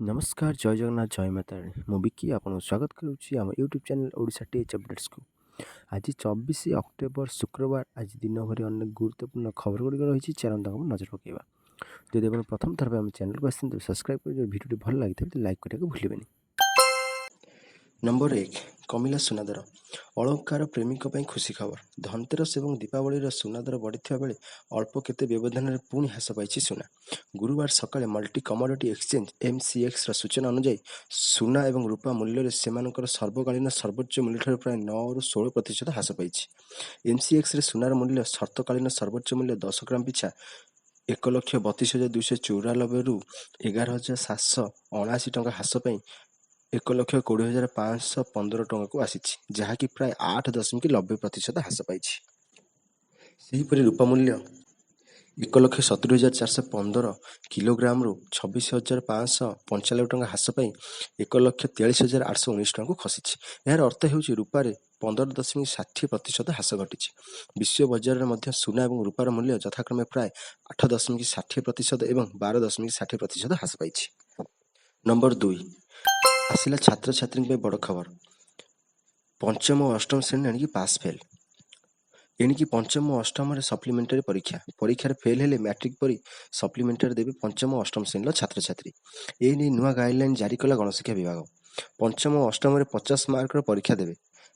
ନମସ୍କାର, ଜୟ ଜଗନ୍ନାଥ, ଜୟ ମାତା ରାଣୀ। ମୁଁ ବିକି ଆପଣଙ୍କୁ ସ୍ୱାଗତ କରୁଛି ଆମ ୟୁଟ୍ୟୁବ୍ ଚ୍ୟାନେଲ୍ ଓଡ଼ିଶା ଟିଏଚ୍ ଅପଡେଟ୍ସକୁ। ଆଜି 24 ଅକ୍ଟୋବର ଶୁକ୍ରବାର। ଆଜି ଦିନଭରି ଅନେକ ଗୁରୁତ୍ୱପୂର୍ଣ୍ଣ ଖବରଗୁଡ଼ିକ ରହିଛି, ଚାଲନ୍ତୁ ତାକୁ ନଜର ପକାଇବା। ଯଦି ଆପଣ ପ୍ରଥମ ଥର ପାଇଁ ଆମ ଚ୍ୟାନେଲକୁ ଆସିଛନ୍ତି ସବସ୍କ୍ରାଇବ୍ କରି ଭିଡ଼ିଓଟି ଭଲ ଲାଗିଥାଏ ତ ଲାଇକ୍ କରିବାକୁ ଭୁଲିବେନି। ନମ୍ବର 1, କମିଲା ସୁନା ଦର। ଅଳଙ୍କାର ପ୍ରେମୀଙ୍କ ପାଇଁ ଖୁସି ଖବର। ଧନତେରସ ଏବଂ ଦୀପାବଳିର ସୁନା ଦର ବଢ଼ିଥିବା ବେଳେ ଅଳ୍ପ କେତେ ବ୍ୟବଧାନରେ ପୁଣି ହ୍ରାସ ପାଇଛି ସୁନା। ଗୁରୁବାର ସକାଳେ ମଲ୍ଟି କମୋଡିଟି ଏକ୍ସଚେଞ୍ଜ MCXର ସୂଚନା ଅନୁଯାୟୀ ସୁନା ଏବଂ ରୂପା ମୂଲ୍ୟରେ ସେମାନଙ୍କର ସର୍ବକାଳୀନ ସର୍ବୋଚ୍ଚ ମୂଲ୍ୟଠାରୁ ପ୍ରାୟ 9ରୁ 16% ହ୍ରାସ ପାଇଛି। MCXରେ ସୁନାର ମୂଲ୍ୟ ସର୍ବକାଳୀନ ସର୍ବୋଚ୍ଚ ମୂଲ୍ୟ 10 ଗ୍ରାମ ପିଛା 1,32,294ରୁ 11,779 ଟଙ୍କା ହ୍ରାସ ପାଇ 1,20,515 ଟଙ୍କାକୁ ଆସିଛି, ଯାହାକି ପ୍ରାୟ 8.90% ହ୍ରାସ ପାଇଛି। ସେହିପରି ରୂପା ମୂଲ୍ୟ 1,70,415 କିଲୋଗ୍ରାମରୁ 26,595 ଟଙ୍କା ହ୍ରାସ ପାଇ 1,43,819 ଟଙ୍କାକୁ ଖସିଛି। ଏହାର ଅର୍ଥ ହେଉଛି ରୂପାରେ 15.60% ହ୍ରାସ ଘଟିଛି। ବିଶ୍ୱ ବଜାରରେ ମଧ୍ୟ ସୁନା ଏବଂ ରୂପାର ମୂଲ୍ୟ ଯଥାକ୍ରମେ ପ୍ରାୟ 8.60% ଏବଂ 12.60% ହ୍ରାସ ପାଇଛି। ନମ୍ବର 2, ଆସିଲା ଛାତ୍ରଛାତ୍ରୀଙ୍କ ପାଇଁ ବଡ଼ ଖବର। ପଞ୍ଚମ ଓ ଅଷ୍ଟମ ଶ୍ରେଣୀ ଏଣିକି ପାସ୍ ଫେଲ୍। ଏଣିକି ପଞ୍ଚମ ଓ ଅଷ୍ଟମରେ ସପ୍ଲିମେଣ୍ଟାରୀ ପରୀକ୍ଷାରେ ଫେଲ୍ ହେଲେ ମ୍ୟାଟ୍ରିକ୍ ପରି ସପ୍ଲିମେଣ୍ଟାରୀ ଦେବେ ପଞ୍ଚମ ଓ ଅଷ୍ଟମ ଶ୍ରେଣୀର ଛାତ୍ରଛାତ୍ରୀ। ଏ ନେଇ ନୂଆ ଗାଇଡଲାଇନ୍ ଜାରି କଲା ଗଣଶିକ୍ଷା ବିଭାଗ। ପଞ୍ଚମ ଓ ଅଷ୍ଟମରେ 50 ମାର୍କର ପରୀକ୍ଷା ଦେବେ।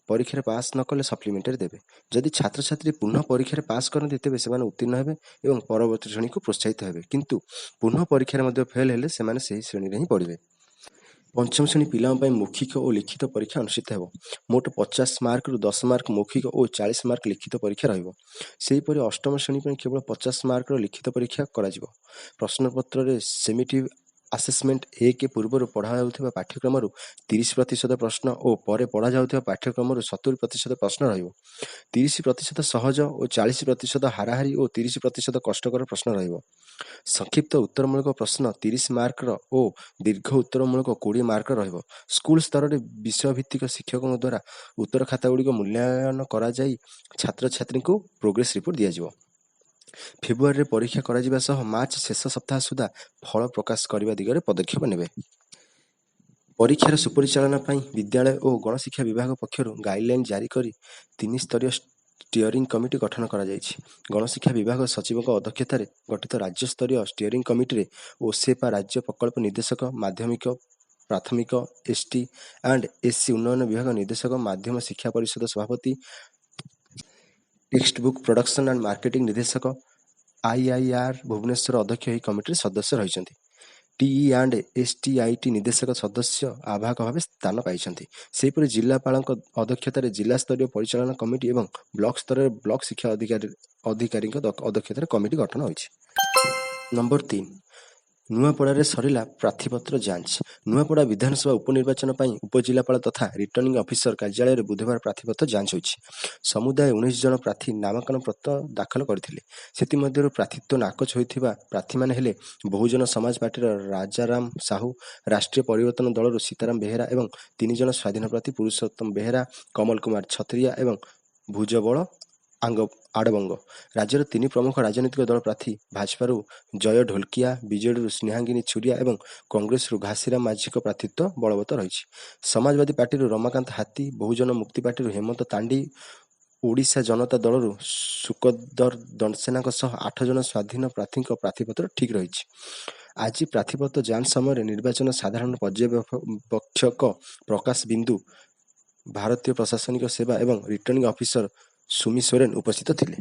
ପରୀକ୍ଷାରେ ପାସ୍ ନ କଲେ ସପ୍ଲିମେଣ୍ଟାରୀ ଦେବେ। ଯଦି ଛାତ୍ରଛାତ୍ରୀ ପୁନଃ ପରୀକ୍ଷାରେ ପାସ୍ କରନ୍ତି ତେବେ ସେମାନେ ଉତ୍ତୀର୍ଣ୍ଣ ହେବେ ଏବଂ ପରବର୍ତ୍ତୀ ଶ୍ରେଣୀକୁ ପ୍ରୋତ୍ସାହିତ ହେବେ, କିନ୍ତୁ ପୁନଃ ପରୀକ୍ଷାରେ ମଧ୍ୟ ଫେଲ୍ ହେଲେ ସେମାନେ ସେହି ଶ୍ରେଣୀରେ ହିଁ ପଢ଼ିବେ। ପଞ୍ଚମ ଶ୍ରେଣୀ ପିଲାଙ୍କ ପାଇଁ ମୌଖିକ ଓ ଲିଖିତ ପରୀକ୍ଷା ଅନୁଷ୍ଠିତ ହେବ। ମୋଟ 50 ମାର୍କରୁ 10 ମାର୍କ ମୌଖିକ ଓ 40 ମାର୍କ ଲିଖିତ ପରୀକ୍ଷା ରହିବ। ସେହିପରି ଅଷ୍ଟମ ଶ୍ରେଣୀ ପାଇଁ କେବଳ 50 ମାର୍କର ଲିଖିତ ପରୀକ୍ଷା କରାଯିବ। ପ୍ରଶ୍ନପତ୍ରରେ ସେମିଟିଭ୍ ଆସେସମେଣ୍ଟ 1 ପୂର୍ବରୁ ପଢ଼ାଯାଉଥିବା ପାଠ୍ୟକ୍ରମରୁ 30% ପ୍ରଶ୍ନ ଓ ପରେ ପଢ଼ାଯାଉଥିବା ପାଠ୍ୟକ୍ରମରୁ 70% ପ୍ରଶ୍ନ ରହିବ। 30% ସହଜ ଓ 40% ହାରାହାରି ଓ 30% କଷ୍ଟକର ପ୍ରଶ୍ନ ରହିବ। ସଂକ୍ଷିପ୍ତ ଉତ୍ତରମୂଳକ ପ୍ରଶ୍ନ 30 ମାର୍କର ଓ ଦୀର୍ଘ ଉତ୍ତରମୂଳକ 20 ମାର୍କର ରହିବ। ସ୍କୁଲ ସ୍ତରରେ ବିଷୟଭିତ୍ତିକ ଶିକ୍ଷକଙ୍କ ଦ୍ୱାରା ଉତ୍ତର ଖାତାଗୁଡ଼ିକ ମୂଲ୍ୟାୟନ କରାଯାଇ ଛାତ୍ରଛାତ୍ରୀଙ୍କୁ ପ୍ରୋଗ୍ରେସ୍ ରିପୋର୍ଟ ଦିଆଯିବ। ଫେବୃଆରୀରେ ପରୀକ୍ଷା କରାଯିବା ସହ ମାର୍ଚ୍ଚ ଶେଷ ସପ୍ତାହ ସୁଦ୍ଧା ଫଳ ପ୍ରକାଶ କରିବା ଦିଗରେ ପଦକ୍ଷେପ ନେବେ। ପରୀକ୍ଷାର ସୁପରିଚାଳନା ପାଇଁ ବିଦ୍ୟାଳୟ ଓ ଗଣଶିକ୍ଷା ବିଭାଗ ପକ୍ଷରୁ ଗାଇଡଲାଇନ୍ ଜାରି କରି 3 ସ୍ତରୀୟ ଷ୍ଟିଅରିଂ କମିଟି ଗଠନ କରାଯାଇଛି। ଗଣଶିକ୍ଷା ବିଭାଗ ସଚିବଙ୍କ ଅଧ୍ୟକ୍ଷତାରେ ଗଠିତ ରାଜ୍ୟସ୍ତରୀୟ ଷ୍ଟିଅରିଂ କମିଟିରେ ଓସେପା ରାଜ୍ୟ ପ୍ରକଳ୍ପ ନିର୍ଦ୍ଦେଶକ, ମାଧ୍ୟମିକ, ପ୍ରାଥମିକ, ST ଆଣ୍ଡ SC ଉନ୍ନୟନ ବିଭାଗ ନିର୍ଦ୍ଦେଶକ, ମାଧ୍ୟମ ଶିକ୍ଷା ପରିଷଦ ସଭାପତି, text book production and marketing ନିର୍ଦ୍ଦେଶକ, IIR ଭୁବନେଶ୍ୱର ଅଧ୍ୟକ୍ଷ ଏହି କମିଟିରେ ସଦସ୍ୟ ରହିଛନ୍ତି। TE ଆଣ୍ଡ STIT ନିର୍ଦ୍ଦେଶକ ସଦସ୍ୟ ଆବାହକ ଭାବେ ସ୍ଥାନ ପାଇଛନ୍ତି। ସେହିପରି ଜିଲ୍ଲାପାଳଙ୍କ ଅଧ୍ୟକ୍ଷତାରେ ଜିଲ୍ଲାସ୍ତରୀୟ ପରିଚାଳନା କମିଟି ଏବଂ ବ୍ଲକ ସ୍ତରରେ ବ୍ଲକ ଶିକ୍ଷା ଅଧିକାରୀଙ୍କ ଅଧ୍ୟକ୍ଷତାରେ କମିଟି ଗଠନ ହୋଇଛି। ନମ୍ବର 3, ନୂଆପଡ଼ାରେ ସରିଲା ପ୍ରାର୍ଥୀପତ୍ର ଯାଞ୍ଚ। ନୂଆପଡ଼ା ବିଧାନସଭା ଉପନିର୍ବାଚନ ପାଇଁ ଉପଜିଲ୍ଲାପାଳ ତଥା ରିଟର୍ଣ୍ଣିଂ ଅଫିସର କାର୍ଯ୍ୟାଳୟରେ ବୁଧବାର ପ୍ରାର୍ଥୀପତ୍ର ଯାଞ୍ଚ ହୋଇଛି। ସମୁଦାୟ 19 ଜଣ ପ୍ରାର୍ଥୀ ନାମାଙ୍କନ ପତ୍ର ଦାଖଲ କରିଥିଲେ। ସେଥିମଧ୍ୟରୁ ପ୍ରାର୍ଥୀତ୍ୱ ନାକଚ ହୋଇଥିବା ପ୍ରାର୍ଥୀମାନେ ହେଲେ ବହୁଜନ ସମାଜ ପାର୍ଟିର ରାଜାରାମ ସାହୁ, ରାଷ୍ଟ୍ରୀୟ ପରିବର୍ତ୍ତନ ଦଳରୁ ସୀତାରାମ ବେହେରା ଏବଂ 3 ଜଣ ସ୍ୱାଧୀନ ପ୍ରାର୍ଥୀ ପୁରୁଷୋତ୍ତମ ବେହେରା, କମଲ କୁମାର ଛତ୍ରିଆ ଏବଂ ଭୁଜବଳ ଆଡ଼ବଙ୍ଗ। ରାଜ୍ୟର 3 ପ୍ରମୁଖ ରାଜନୈତିକ ଦଳ ପ୍ରାର୍ଥୀ ଭାଜପାରୁ ଜୟ ଢୋଲକିଆ, ବିଜେଡିରୁ ସ୍ନେହାଙ୍ଗିନୀ ଛୁରିଆ ଏବଂ କଂଗ୍ରେସରୁ ଘାସିରାମ ମାଝୀଙ୍କ ପ୍ରାର୍ଥୀତ୍ୱ ବଳବତ୍ତର ରହିଛି। ସମାଜବାଦୀ ପାର୍ଟିରୁ ରମାକାନ୍ତ ହାତୀ, ବହୁଜନ ମୁକ୍ତି ପାର୍ଟିରୁ ହେମନ୍ତ ତାଣ୍ଡି, ଓଡ଼ିଶା ଜନତା ଦଳରୁ ସୁକଦର ଦଣ୍ଡସେନାଙ୍କ ସହ 8 ଜଣ ସ୍ୱାଧୀନ ପ୍ରାର୍ଥୀଙ୍କ ପ୍ରାର୍ଥୀପତ୍ର ଠିକ୍ ରହିଛି। ଆଜି ପ୍ରାର୍ଥୀପତ୍ର ଯାଞ୍ଚ ସମୟରେ ନିର୍ବାଚନ ସାଧାରଣ ପର୍ଯ୍ୟବେକ୍ଷକ ପ୍ରକାଶ ବିନ୍ଦୁ, ଭାରତୀୟ ପ୍ରଶାସନିକ ସେବା ଏବଂ ରିଟର୍ଣ୍ଣିଂ ଅଫିସର ସୁମି ସୋରେନ ଉପସ୍ଥିତ ଥିଲେ।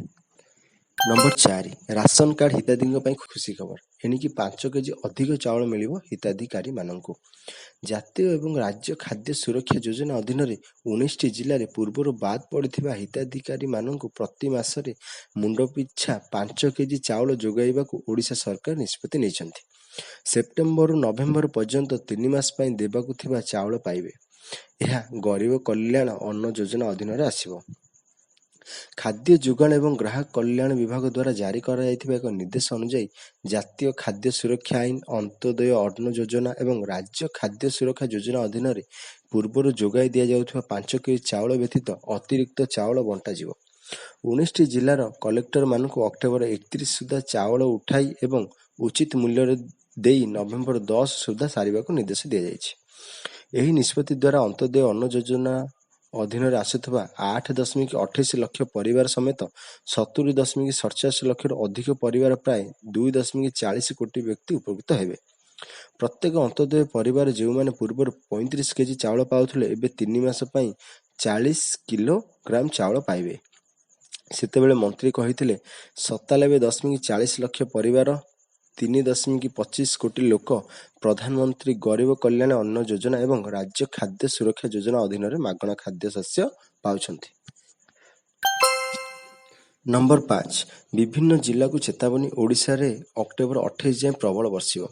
ନମ୍ବର 4, ରାସନ କାର୍ଡ ହିତାଧିକାରୀଙ୍କ ପାଇଁ ଖୁସି ଖବର। ଏଣିକି 5 କେଜି ଅଧିକ ଚାଉଳ ମିଳିବ ହିତାଧିକାରୀମାନଙ୍କୁ। ଜାତୀୟ ଏବଂ ରାଜ୍ୟ ଖାଦ୍ୟ ସୁରକ୍ଷା ଯୋଜନା ଅଧୀନରେ 19ଟି ଜିଲ୍ଲାରେ ପୂର୍ବରୁ ବାଦ୍ ପଡ଼ିଥିବା ହିତାଧିକାରୀମାନଙ୍କୁ ପ୍ରତି ମାସରେ ମୁଣ୍ଡପିଛା 5 କେଜି ଚାଉଳ ଯୋଗାଇବାକୁ ଓଡ଼ିଶା ସରକାର ନିଷ୍ପତ୍ତି ନେଇଛନ୍ତି। ସେପ୍ଟେମ୍ବରରୁ ନଭେମ୍ବର ପର୍ଯ୍ୟନ୍ତ 3 ମାସ ପାଇଁ ଦେବାକୁ ଥିବା ଚାଉଳ ପାଇବେ। ଏହା ଗରିବ କଲ୍ୟାଣ ଅନ୍ନ ଯୋଜନା ଅଧୀନରେ ଆସିବ। ଖାଦ୍ୟ ଯୋଗାଣ ଏବଂ ଗ୍ରାହକ କଲ୍ୟାଣ ବିଭାଗ ଦ୍ୱାରା ଜାରି କରାଯାଇଥିବା ଏକ ନିର୍ଦ୍ଦେଶ ଅନୁଯାୟୀ ଜାତୀୟ ଖାଦ୍ୟ ସୁରକ୍ଷା ଆଇନ, ଅନ୍ତ୍ୟୋଦୟ ଅନ୍ନ ଯୋଜନା ଏବଂ ରାଜ୍ୟ ଖାଦ୍ୟ ସୁରକ୍ଷା ଯୋଜନା ଅଧୀନରେ ପୂର୍ବରୁ ଯୋଗାଇ ଦିଆଯାଉଥିବା 5 କେଜି ଚାଉଳ ବ୍ୟତୀତ ଅତିରିକ୍ତ ଚାଉଳ ବଣ୍ଟାଯିବ। 19ଟି ଜିଲ୍ଲାର କଲେକ୍ଟରମାନଙ୍କୁ ଅକ୍ଟୋବର 31 ସୁଦ୍ଧା ଚାଉଳ ଉଠାଇ ଏବଂ ଉଚିତ ମୂଲ୍ୟରେ ଦେଇ ନଭେମ୍ବର 10 ସୁଦ୍ଧା ସାରିବାକୁ ନିର୍ଦ୍ଦେଶ ଦିଆଯାଇଛି। ଏହି ନିଷ୍ପତ୍ତି ଦ୍ୱାରା ଅନ୍ତୋଦୟ ଅନ୍ନ ଯୋଜନା ଅଧୀନରେ ଆସୁଥିବା 8.28 ଲକ୍ଷ ପରିବାର ସମେତ 70.47 ଲକ୍ଷରୁ ଅଧିକ ପରିବାର ପ୍ରାୟ 2.40 କୋଟି ବ୍ୟକ୍ତି ଉପକୃତ ହେବେ। ପ୍ରତ୍ୟେକ ଅନ୍ତୋଦୟ ପରିବାର ଯେଉଁମାନେ ପୂର୍ବରୁ 35 କେଜି ଚାଉଳ ପାଉଥିଲେ ଏବେ 3 ମାସ ପାଇଁ 40 କିଲୋଗ୍ରାମ ଚାଉଳ ପାଇବେ। ସେତେବେଳେ ମନ୍ତ୍ରୀ କହିଥିଲେ 97.40 ଲକ୍ଷ ପରିବାର 3.25 କୋଟି ଲୋକ ପ୍ରଧାନମନ୍ତ୍ରୀ ଗରିବ କଲ୍ୟାଣ ଅନ୍ନ ଯୋଜନା ଏବଂ ରାଜ୍ୟ ଖାଦ୍ୟ ସୁରକ୍ଷା ଯୋଜନା ଅଧୀନରେ ମାଗଣା ଖାଦ୍ୟ ଶସ୍ୟ ପାଉଛନ୍ତି। ନମ୍ବର 5 ବିଭିନ୍ନ ଜିଲ୍ଲାକୁ ଚେତାବନୀ ଓଡ଼ିଶାରେ ଅକ୍ଟୋବର 28 ଯାଏଁ ପ୍ରବଳ ବର୍ଷିବ।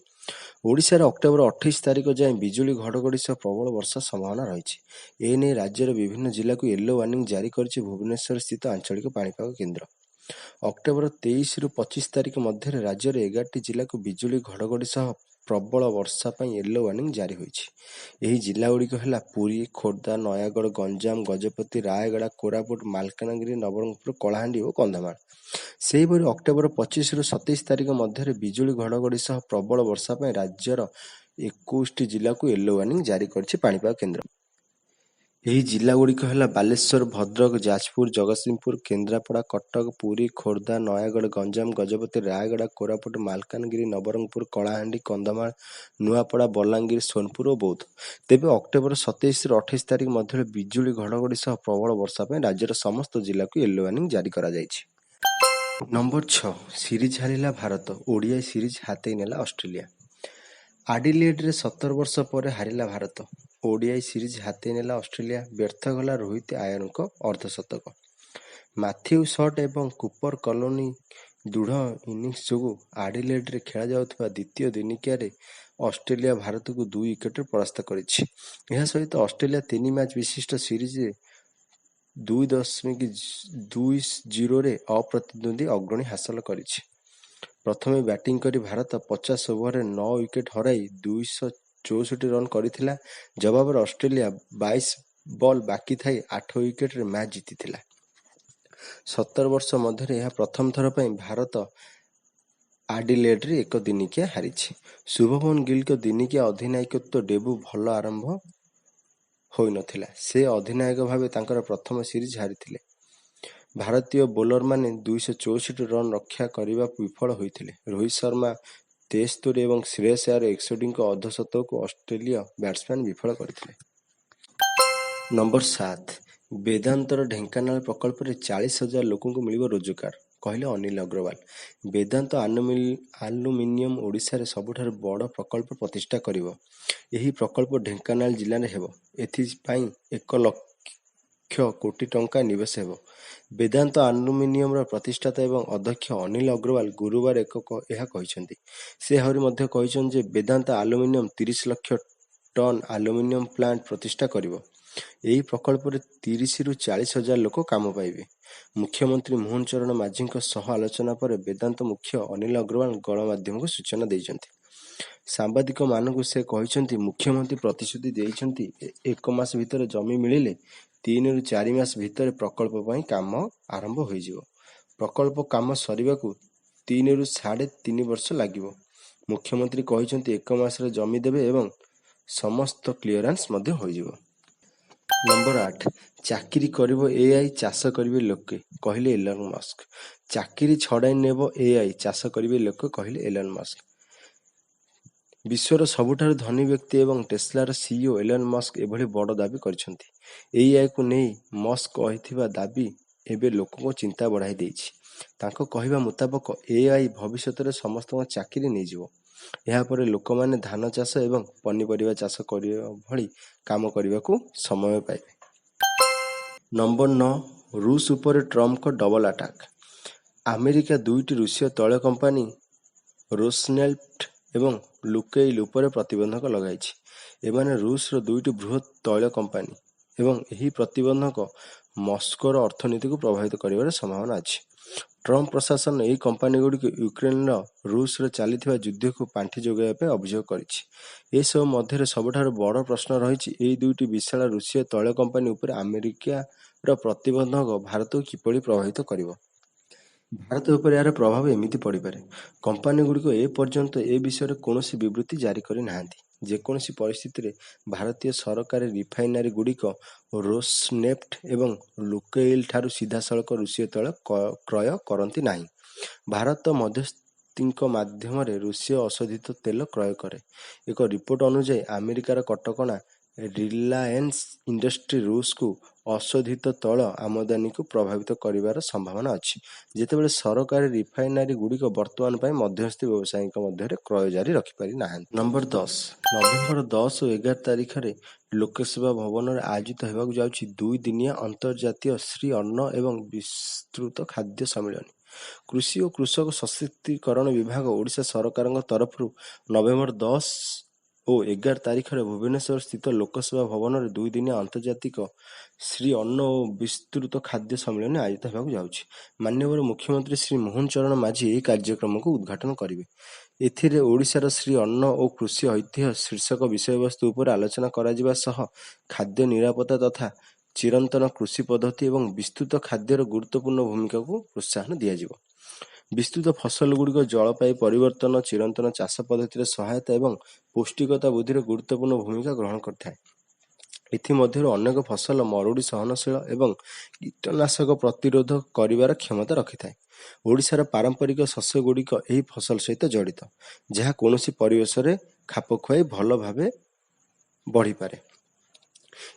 ଓଡ଼ିଶାରେ ଅକ୍ଟୋବର 28 ତାରିଖ ଯାଏଁ ବିଜୁଳି ଘଡ଼ଘଡ଼ି ସହ ପ୍ରବଳ ବର୍ଷା ସମ୍ଭାବନା ରହିଛି। ଏନେଇ ରାଜ୍ୟର ବିଭିନ୍ନ ଜିଲ୍ଲାକୁ ୟେଲୋ ୱାର୍ଣ୍ଣିଂ ଜାରି କରିଛି ଭୁବନେଶ୍ୱର ସ୍ଥିତ ଆଞ୍ଚଳିକ ପାଣିପାଗ କେନ୍ଦ୍ର। ଅକ୍ଟୋବର 23ରୁ 25 ତାରିଖ ମଧ୍ୟରେ ରାଜ୍ୟର 11ଟି ଜିଲ୍ଲାକୁ ବିଜୁଳି ଘଡ଼ଘଡ଼ି ସହ ପ୍ରବଳ ବର୍ଷା ପାଇଁ ୟେଲୋ ୱାର୍ଣ୍ଣିଂ ଜାରି ହୋଇଛି। ଏହି ଜିଲ୍ଲାଗୁଡ଼ିକ ହେଲା ପୁରୀ, ଖୋର୍ଦ୍ଧା, ନୟାଗଡ଼, ଗଞ୍ଜାମ, ଗଜପତି, ରାୟଗଡ଼ା, କୋରାପୁଟ, ମାଲକାନଗିରି, ନବରଙ୍ଗପୁର, କଳାହାଣ୍ଡି ଓ କନ୍ଧମାଳ। ସେହିପରି ଅକ୍ଟୋବର 25ରୁ 27 ତାରିଖ ମଧ୍ୟରେ ବିଜୁଳି ଘଡ଼ଘଡ଼ି ସହ ପ୍ରବଳ ବର୍ଷା ପାଇଁ ରାଜ୍ୟର 21ଟି ଜିଲ୍ଲାକୁ ୟେଲୋ ୱାର୍ଣ୍ଣିଂ ଜାରି କରିଛି ପାଣିପାଗ କେନ୍ଦ୍ର। ଏହି ଜିଲ୍ଲାଗୁଡ଼ିକ ହେଲା ବାଲେଶ୍ୱର, ଭଦ୍ରକ, ଯାଜପୁର, ଜଗତସିଂହପୁର, କେନ୍ଦ୍ରାପଡ଼ା, କଟକ, ପୁରୀ, ଖୋର୍ଦ୍ଧା, ନୟାଗଡ଼, ଗଞ୍ଜାମ, ଗଜପତି, ରାୟଗଡ଼ା, କୋରାପୁଟ, ମାଲକାନଗିରି, ନବରଙ୍ଗପୁର, କଳାହାଣ୍ଡି, କନ୍ଧମାଳ, ନୂଆପଡ଼ା, ବଲାଙ୍ଗୀର, ସୋନପୁର ଓ ବୌଦ୍ଧ। ତେବେ ଅକ୍ଟୋବର 27ରୁ 28 ତାରିଖ ମଧ୍ୟରେ ବିଜୁଳି ଘଡ଼ଘଡ଼ି ସହ ପ୍ରବଳ ବର୍ଷା ପାଇଁ ରାଜ୍ୟର ସମସ୍ତ ଜିଲ୍ଲାକୁ ୟେଲୋ ୱାର୍ଣ୍ଣିଂ ଜାରି କରାଯାଇଛି। ନମ୍ବର 6 ସିରିଜ୍ ହାରିଲା ଭାରତ, ଓଡିଆଇ ସିରିଜ୍ ହାତେଇ ନେଲା ଅଷ୍ଟ୍ରେଲିଆ। ଆଡିଲେଡରେ 17 ବର୍ଷ ପରେ ହାରିଲା ଭାରତ, ଓଡିଆଇ ସିରିଜ୍ ହାତେଇ ନେଲା ଅଷ୍ଟ୍ରେଲିଆ। ବ୍ୟର୍ଥ ଗଲା ରୋହିତ ଆୟରଙ୍କ ଅର୍ଦ୍ଧଶତକ। ମାଥ୍ୟୁ ସଟ୍ ଏବଂ କୁପର କଲୋନି ଦୃଢ଼ ଇନିଂସ ଯୋଗୁଁ ଆଡିଲେଡରେ ଖେଳାଯାଉଥିବା ଦ୍ୱିତୀୟ ଦିନିକିଆରେ ଅଷ୍ଟ୍ରେଲିଆ ଭାରତକୁ 2 ୱିକେଟରେ ପରାସ୍ତ କରିଛି। ଏହା ସହିତ ଅଷ୍ଟ୍ରେଲିଆ 3 ମ୍ୟାଚ୍ ବିଶିଷ୍ଟ ସିରିଜରେ 2.20ରେ ଅପ୍ରତିଦ୍ୱନ୍ଦ୍ୱୀ ଅଗ୍ରଣୀ ହାସଲ କରିଛି। ପ୍ରଥମେ ବ୍ୟାଟିଂ କରି ଭାରତ 50 ଓଭରରେ 9 ୱିକେଟ ହରାଇ 264 ରନ୍ କରିଥିଲା। ଜବାବରେ ଅଷ୍ଟ୍ରେଲିଆ 22 ବଲ୍ ବାକି ଥାଇ 8 ୱିକେଟରେ ମ୍ୟାଚ୍ ଜିତିଥିଲା। 17 ବର୍ଷ ମଧ୍ୟରେ ଏହା ପ୍ରଥମ ଥର ପାଇଁ ଭାରତ ଆଡିଲେଡରେ ଏକ ଦିନିକିଆ ହାରିଛି। ଶୁଭମନ ଗିଲଙ୍କ ଦିନିକିଆ ଅଧିନାୟକତ୍ୱ ଡେବ୍ୟୁ ଭଲ ଆରମ୍ଭ ହୋଇନଥିଲା। ସେ ଅଧିନାୟକ ଭାବେ ତାଙ୍କର ପ୍ରଥମ ସିରିଜ୍ ହାରିଥିଲେ। ଭାରତୀୟ ବୋଲରମାନେ 264 ରନ୍ ରକ୍ଷା କରିବା ବିଫଳ ହୋଇଥିଲେ। ରୋହିତ ଶର୍ମା 73 ଏବଂ ଶ୍ରେୟସ ଆୟର 61ଙ୍କ ଅର୍ଦ୍ଧଶତକକୁ ଅଷ୍ଟ୍ରେଲୀୟ ବ୍ୟାଟ୍ସମ୍ୟାନ୍ ବିଫଳ କରିଥିଲେ। ନମ୍ବର 7 ବେଦାନ୍ତର ଢେଙ୍କାନାଳ ପ୍ରକଳ୍ପରେ 40,000 ଲୋକଙ୍କୁ ମିଳିବ ରୋଜଗାର, କହିଲେ ଅନିଲ ଅଗ୍ରୱାଲ। ବେଦାନ୍ତ ଆଲୁମିନିୟମ ଓଡ଼ିଶାରେ ସବୁଠାରୁ ବଡ଼ ପ୍ରକଳ୍ପ ପ୍ରତିଷ୍ଠା କରିବ। ଏହି ପ୍ରକଳ୍ପ ଢେଙ୍କାନାଳ ଜିଲ୍ଲାରେ ହେବ। ଏଥିପାଇଁ 1 ଲକ୍ଷ କୋଟି ଟଙ୍କା ନିବେଶ ହେବ। ବେଦାନ୍ତ ଆଲୁମିନିୟମର ପ୍ରତିଷ୍ଠାତା ଏବଂ ଅଧ୍ୟକ୍ଷ ଅନିଲ ଅଗ୍ରୱାଲ ଗୁରୁବାର ଏହା କହିଛନ୍ତି। ସେ ଆହୁରି ମଧ୍ୟ କହିଛନ୍ତି ଯେ ବେଦାନ୍ତ ଆଲୁମିନିୟମ 30 ଲକ୍ଷ ଟନ୍ ଆଲୁମିନିୟମ ପ୍ଲାଣ୍ଟ ପ୍ରତିଷ୍ଠା କରିବ। ଏହି ପ୍ରକଳ୍ପରେ 30ରୁ 40,000 ଲୋକ କାମ ପାଇବେ। ମୁଖ୍ୟମନ୍ତ୍ରୀ ମୋହନ ଚରଣ ମାଝୀଙ୍କ ସହ ଆଲୋଚନା ପରେ ବେଦାନ୍ତ ମୁଖ୍ୟ ଅନିଲ ଅଗ୍ରୱାଲ ଗଣମାଧ୍ୟମକୁ ସୂଚନା ଦେଇଛନ୍ତି। ସାମ୍ବାଦିକମାନଙ୍କୁ ସେ କହିଛନ୍ତି, ମୁଖ୍ୟମନ୍ତ୍ରୀ ପ୍ରତିଶ୍ରୁତି ଦେଇଛନ୍ତି 1 ମାସ ଭିତରେ ଜମି ମିଳିଲେ 3ରୁ 4 ମାସ ଭିତରେ ପ୍ରକଳ୍ପ ପାଇଁ କାମ ଆରମ୍ଭ ହୋଇଯିବ। ପ୍ରକଳ୍ପ କାମ ସରିବାକୁ 3ରୁ 3.5 ବର୍ଷ ଲାଗିବ। ମୁଖ୍ୟମନ୍ତ୍ରୀ କହିଛନ୍ତି 1 ମାସରେ ଜମି ଦେବେ ଏବଂ ସମସ୍ତ କ୍ଲିୟରାନ୍ସ ମଧ୍ୟ ହୋଇଯିବ। ନମ୍ବର 8 ଚାକିରି କରିବ ଏଆଇ, ଚାଷ କରିବେ ଲୋକେ, କହିଲେ ଏଲନ୍ ମସ୍କ। ଚାକିରି ଛଡ଼ାଇ ନେବ ଏଆଇ, ଚାଷ କରିବେ ଲୋକେ, କହିଲେ ଏଲନ୍ ମସ୍କ। ବିଶ୍ୱର ସବୁଠାରୁ ଧନୀ ବ୍ୟକ୍ତି ଏବଂ ଟେସ୍ଲାର ସିଇଓ ଏଲନ୍ ମସ୍କ ଏଭଳି ବଡ଼ ଦାବି କରିଛନ୍ତି। ଏଆଇକୁ ନେଇ ମସ୍କ କହିଥିବା ଦାବି ଏବେ ଲୋକଙ୍କ ଚିନ୍ତା ବଢ଼ାଇ ଦେଇଛି। ତାଙ୍କ କହିବା ମୁତାବକ ଏଆଇ ଭବିଷ୍ୟତରେ ସମସ୍ତଙ୍କ ଚାକିରି ନେଇଯିବ। ଏହାପରେ ଲୋକମାନେ ଧାନ ଚାଷ ଏବଂ ପନିପରିବା ଚାଷ କରିବା ଭଳି କାମ କରିବାକୁ ସମୟ ପାଇବେ। ନମ୍ବର 9 ରୁଷ ଉପରେ ଟ୍ରମ୍ପଙ୍କ ଡବଲ ଆଟାକ୍। ଆମେରିକା 2ଟି ରୁଷୀୟ ତୈଳ କମ୍ପାନୀ ରୋସନେଫ୍ଟ ଏବଂ ଲୁକେଇଲ ଉପରେ ପ୍ରତିବନ୍ଧକ ଲଗାଇଛି। ଏମାନେ ରୁଷର 2ଟି ବୃହତ୍ ତୈଳ କମ୍ପାନୀ ଏବଂ ଏହି ପ୍ରତିବନ୍ଧକ ମସ୍କୋର ଅର୍ଥନୀତିକୁ ପ୍ରଭାବିତ କରିବାର ସମ୍ଭାବନା ଅଛି। ଟ୍ରମ୍ପ ପ୍ରଶାସନ ଏହି କମ୍ପାନୀଗୁଡ଼ିକୁ ୟୁକ୍ରେନ୍ର ରୁଷରେ ଚାଲିଥିବା ଯୁଦ୍ଧକୁ ପାଣ୍ଠି ଯୋଗାଇବା ପାଇଁ ଅଭିଯୋଗ କରିଛି। ଏସବୁ ମଧ୍ୟରେ ସବୁଠାରୁ ବଡ଼ ପ୍ରଶ୍ନ ରହିଛି ଏହି 2ଟି ବିଶାଳ ରୁଷୀୟ ତୈଳ କମ୍ପାନୀ ଉପରେ ଆମେରିକାର ପ୍ରତିବନ୍ଧକ ଭାରତକୁ କିପରି ପ୍ରଭାବିତ କରିବ। ଭାରତ ଉପରେ ଏହାର ପ୍ରଭାବ ଏମିତି ପଡ଼ିପାରେ। କମ୍ପାନୀଗୁଡ଼ିକ ଏପର୍ଯ୍ୟନ୍ତ ଏ ବିଷୟରେ କୌଣସି ବିବୃତ୍ତି ଜାରି କରିନାହାନ୍ତି। ଯେକୌଣସି ପରିସ୍ଥିତିରେ ଭାରତୀୟ ସରକାରୀ ରିଫାଇନାରୀଗୁଡ଼ିକ ରୋସନେଫ୍ଟ ଏବଂ ଲୁକେଇଲ୍ ଠାରୁ ସିଧାସଳଖ ରୁଷୀୟ ତୈଳ କ୍ରୟ କରନ୍ତି ନାହିଁ। ଭାରତ ମଧ୍ୟସ୍ଥିଙ୍କ ମାଧ୍ୟମରେ ରୁଷୀୟ ଅଶୋଧିତ ତେଲ କ୍ରୟ କରେ। ଏକ ରିପୋର୍ଟ ଅନୁଯାୟୀ ଆମେରିକାର କଟକଣା ରିଲାଏନ୍ସ ଇଣ୍ଡଷ୍ଟ୍ରି ରୁଷକୁ ଅଶୋଧିତ ତୈଳ ଆମଦାନୀକୁ ପ୍ରଭାବିତ କରିବାର ସମ୍ଭାବନା ଅଛି, ଯେତେବେଳେ ସରକାରୀ ରିଫାଇନାରୀଗୁଡ଼ିକ ବର୍ତ୍ତମାନ ପାଇଁ ମଧ୍ୟସ୍ଥି ବ୍ୟବସାୟୀଙ୍କ ମଧ୍ୟରେ କ୍ରୟ ଜାରି ରଖିପାରି ନାହାନ୍ତି। ନମ୍ବର 10 ନଭେମ୍ବର 10 ଓ 11 ତାରିଖରେ ଲୋକସେବା ଭବନରେ ଆୟୋଜିତ ହେବାକୁ ଯାଉଛି 2 ଦିନିଆ ଅନ୍ତର୍ଜାତୀୟ ଶ୍ରୀ ଅନ୍ନ ଏବଂ ବିସ୍ତୃତ ଖାଦ୍ୟ ସମ୍ମିଳନୀ। କୃଷି ଓ କୃଷକ ସଶକ୍ତିକରଣ ବିଭାଗ ଓଡ଼ିଶା ସରକାରଙ୍କ ତରଫରୁ ନଭେମ୍ବର 10 ଓ 11 ତାରିଖରେ ଭୁବନେଶ୍ୱର ସ୍ଥିତ ଲୋକସେବା ଭବନରେ 2 ଦିନିଆ ଆନ୍ତର୍ଜାତିକ ଶ୍ରୀ ଅନ୍ନ ଓ ବିସ୍ତୃତ ଖାଦ୍ୟ ସମ୍ମିଳନୀ ଆୟୋଜିତ ହେବାକୁ ଯାଉଛି। ମାନ୍ୟବର ମୁଖ୍ୟମନ୍ତ୍ରୀ ଶ୍ରୀ ମୋହନ ଚରଣ ମାଝୀ ଏହି କାର୍ଯ୍ୟକ୍ରମକୁ ଉଦ୍ଘାଟନ କରିବେ। ଏଥିରେ ଓଡ଼ିଶାର ଶ୍ରୀ ଅନ୍ନ ଓ କୃଷି ଐତିହ୍ୟ ଶୀର୍ଷକ ବିଷୟବସ୍ତୁ ଉପରେ ଆଲୋଚନା କରାଯିବା ସହ ଖାଦ୍ୟ ନିରାପତ୍ତା ତଥା ଚିରନ୍ତନ କୃଷି ପଦ୍ଧତି ଏବଂ ବିସ୍ତୃତ ଖାଦ୍ୟର ଗୁରୁତ୍ୱପୂର୍ଣ୍ଣ ଭୂମିକାକୁ ପ୍ରୋତ୍ସାହନ ଦିଆଯିବ। ବିସ୍ତୃତ ଫସଲଗୁଡ଼ିକ ଜଳବାୟୁ ପରିବର୍ତ୍ତନ, ଚିରନ୍ତନ ଚାଷ ପଦ୍ଧତିରେ ସହାୟତା ଏବଂ ପୌଷ୍ଟିକତା ବୃଦ୍ଧିରେ ଗୁରୁତ୍ୱପୂର୍ଣ୍ଣ ଭୂମିକା ଗ୍ରହଣ କରିଥାଏ। ଏଥିମଧ୍ୟରୁ ଅନେକ ଫସଲ ମରୁଡ଼ି ସହନଶୀଳ ଏବଂ କୀଟନାଶକ ପ୍ରତିରୋଧ କରିବାର କ୍ଷମତା ରଖିଥାଏ। ଓଡ଼ିଶାର ପାରମ୍ପରିକ ଶସ୍ୟଗୁଡ଼ିକ ଏହି ଫସଲ ସହିତ ଜଡ଼ିତ, ଯାହା କୌଣସି ପରିବେଶରେ ଖାପ ଖୁଆଇ ଭଲ ଭାବେ ବଢ଼ିପାରେ।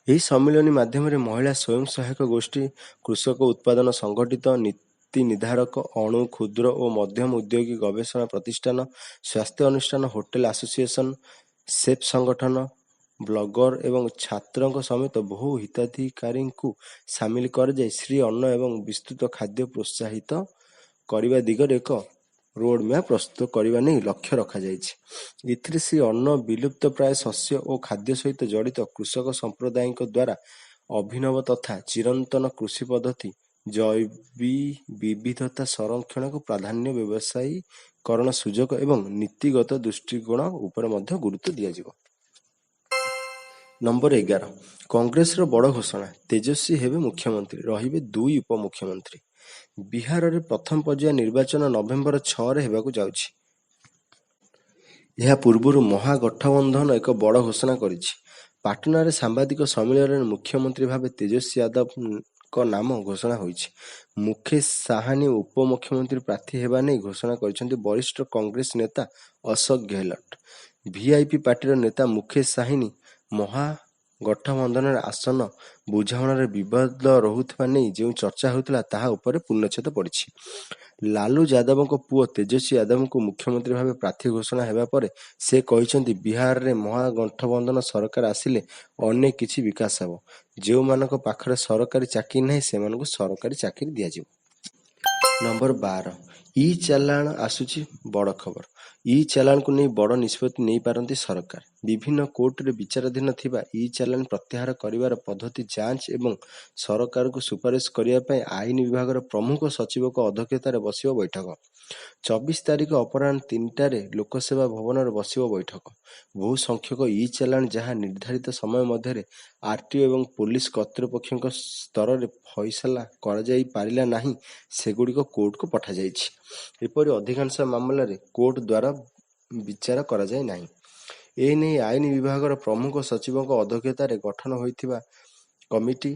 ଏହି ସମ୍ମିଳନୀ ମାଧ୍ୟମରେ ମହିଳା ସ୍ୱୟଂ ସହାୟକ ଗୋଷ୍ଠୀ, କୃଷକ ଉତ୍ପାଦନ ସଂଗଠିତ, ନୀତି ନିର୍ଦ୍ଧାରକ, ଅଣୁ, କ୍ଷୁଦ୍ର ଓ ମଧ୍ୟମ ଉଦ୍ୟୋଗୀ, ଗବେଷଣା ପ୍ରତିଷ୍ଠାନ, ସ୍ୱାସ୍ଥ୍ୟ ଅନୁଷ୍ଠାନ, ହୋଟେଲ ଆସୋସିଏସନ, ସେଫ୍ ସଂଗଠନ, ବ୍ଲଗର ଏବଂ ଛାତ୍ରଙ୍କ ସମେତ ବହୁ ହିତାଧିକାରୀଙ୍କୁ ସାମିଲ କରାଯାଇ ଶ୍ରୀ ଅନ୍ନ ଏବଂ ବିସ୍ତୃତ ଖାଦ୍ୟ ପ୍ରୋତ୍ସାହିତ କରିବା ଦିଗରେ ଏକ ରୋଡମ୍ୟାପ୍ ପ୍ରସ୍ତୁତ କରିବା ନେଇ ଲକ୍ଷ୍ୟ ରଖାଯାଇଛି। ଏଥିରେ ଶ୍ରୀ ଅନ୍ନ ବିଲୁପ୍ତପ୍ରାୟ ଶସ୍ୟ ଓ ଖାଦ୍ୟ ସହିତ ଜଡ଼ିତ କୃଷକ ସମ୍ପ୍ରଦାୟଙ୍କ ଦ୍ୱାରା ଅଭିନବ ତଥା ଚିରନ୍ତନ କୃଷି ପଦ୍ଧତି, ଜୈବିବିଧତା ସଂରକ୍ଷଣକୁ ପ୍ରାଧାନ୍ୟ, ବ୍ୟବସାୟୀକରଣ ସୁଯୋଗ ଏବଂ ନୀତିଗତ ଦୃଷ୍ଟିକୋଣ ଉପରେ ମଧ୍ୟ ଗୁରୁତ୍ୱ ଦିଆଯିବ। ନମ୍ବର 11 କଂଗ୍ରେସର ବଡ଼ ଘୋଷଣା, ତେଜସ୍ୱୀ ହେବେ ମୁଖ୍ୟମନ୍ତ୍ରୀ, ରହିବେ 2 ଉପମୁଖ୍ୟମନ୍ତ୍ରୀ। ବିହାରରେ ପ୍ରଥମ ପର୍ଯ୍ୟାୟ ନିର୍ବାଚନ ନଭେମ୍ବର 6ରେ ହେବାକୁ ଯାଉଛି। ଏହା ପୂର୍ବରୁ ମହାଗଠବନ୍ଧନ ଏକ ବଡ଼ ଘୋଷଣା କରିଛି। ପାଟନାରେ ସାମ୍ବାଦିକ ସମ୍ମିଳନୀରେ ମୁଖ୍ୟମନ୍ତ୍ରୀ ଭାବେ ତେଜସ୍ୱୀ ଯାଦବଙ୍କ ନାମ ଘୋଷଣା ହୋଇଛି। ମୁକେଶ ସାହାନୀ ଉପମୁଖ୍ୟମନ୍ତ୍ରୀ ପ୍ରାର୍ଥୀ ହେବା ନେଇ ଘୋଷଣା କରିଛନ୍ତି ବରିଷ୍ଠ କଂଗ୍ରେସ ନେତା ଅଶୋକ ଗେହଲଟ। ଭିଆଇପି ପାର୍ଟିର ନେତା ମୁକେଶ ସାହାନୀ ମହାଗଠବନ୍ଧନରେ ଆସନ ବୁଝାମଣାରେ ବିବାଦ ରହୁଥିବା ନେଇ ଯେଉଁ ଚର୍ଚ୍ଚା ହେଉଥିଲା ତାହା ଉପରେ ପୂର୍ଣ୍ଣଚ୍ଛେଦ ପଡ଼ିଛି। ଲାଲୁ ଯାଦବଙ୍କ ପୁଅ ତେଜସ୍ୱୀ ଯାଦବଙ୍କୁ ମୁଖ୍ୟମନ୍ତ୍ରୀ ଭାବେ ପ୍ରାର୍ଥୀ ଘୋଷଣା ହେବା ପରେ ସେ କହିଛନ୍ତି, ବିହାରରେ ମହାଗଠବନ୍ଧନ ସରକାର ଆସିଲେ ଅନେକ କିଛି ବିକାଶ ହେବ। ଯେଉଁମାନଙ୍କ ପାଖରେ ସରକାରୀ ଚାକିରି ନାହିଁ ସେମାନଙ୍କୁ ସରକାରୀ ଚାକିରି ଦିଆଯିବ। ନମ୍ବର 12 ଇ ଚାଲାଣ ଆସୁଛି ବଡ଼ ଖବର। ଇ ଚାଲାଣକୁ ନେଇ ବଡ଼ ନିଷ୍ପତ୍ତି ନେଇପାରନ୍ତି ସରକାର। ବିଭିନ୍ନ କୋର୍ଟରେ ବିଚାରାଧୀନ ଥିବା ଇ ଚାଲାଣ ପ୍ରତ୍ୟାହାର କରିବାର ପଦ୍ଧତି ଯାଞ୍ଚ ଏବଂ ସରକାରକୁ ସୁପାରିଶ କରିବା ପାଇଁ ଆଇନ ବିଭାଗର ପ୍ରମୁଖ ସଚିବଙ୍କ ଅଧ୍ୟକ୍ଷତାରେ ବସିବ ବୈଠକ। 24 ତାରିଖ ଅପରାହ୍ନ 3ଟାରେ ଲୋକସେବା ଭବନରେ ବସିବ ବୈଠକ। ବହୁ ସଂଖ୍ୟକ ଇ ଚାଲାଣ ଯାହା ନିର୍ଦ୍ଧାରିତ ସମୟ ମଧ୍ୟରେ ଆରଟିଓ ଏବଂ ପୋଲିସ କର୍ତ୍ତୃପକ୍ଷଙ୍କ ସ୍ତରରେ ଫଇସଲା କରାଯାଇ ପାରିଲା ନାହିଁ, ସେଗୁଡ଼ିକ କୋର୍ଟକୁ ପଠାଯାଇଛି। ଏପରି ଅଧିକାଂଶ ମାମଲାରେ କୋର୍ଟ ଦ୍ୱାରା ବିଚାର କରାଯାଇ ନାହିଁ। ଏନେଇ ଆଇନ ବିଭାଗର ପ୍ରମୁଖ ସଚିବଙ୍କ ଅଧ୍ୟକ୍ଷତାରେ ଗଠନ ହୋଇଥିବା କମିଟି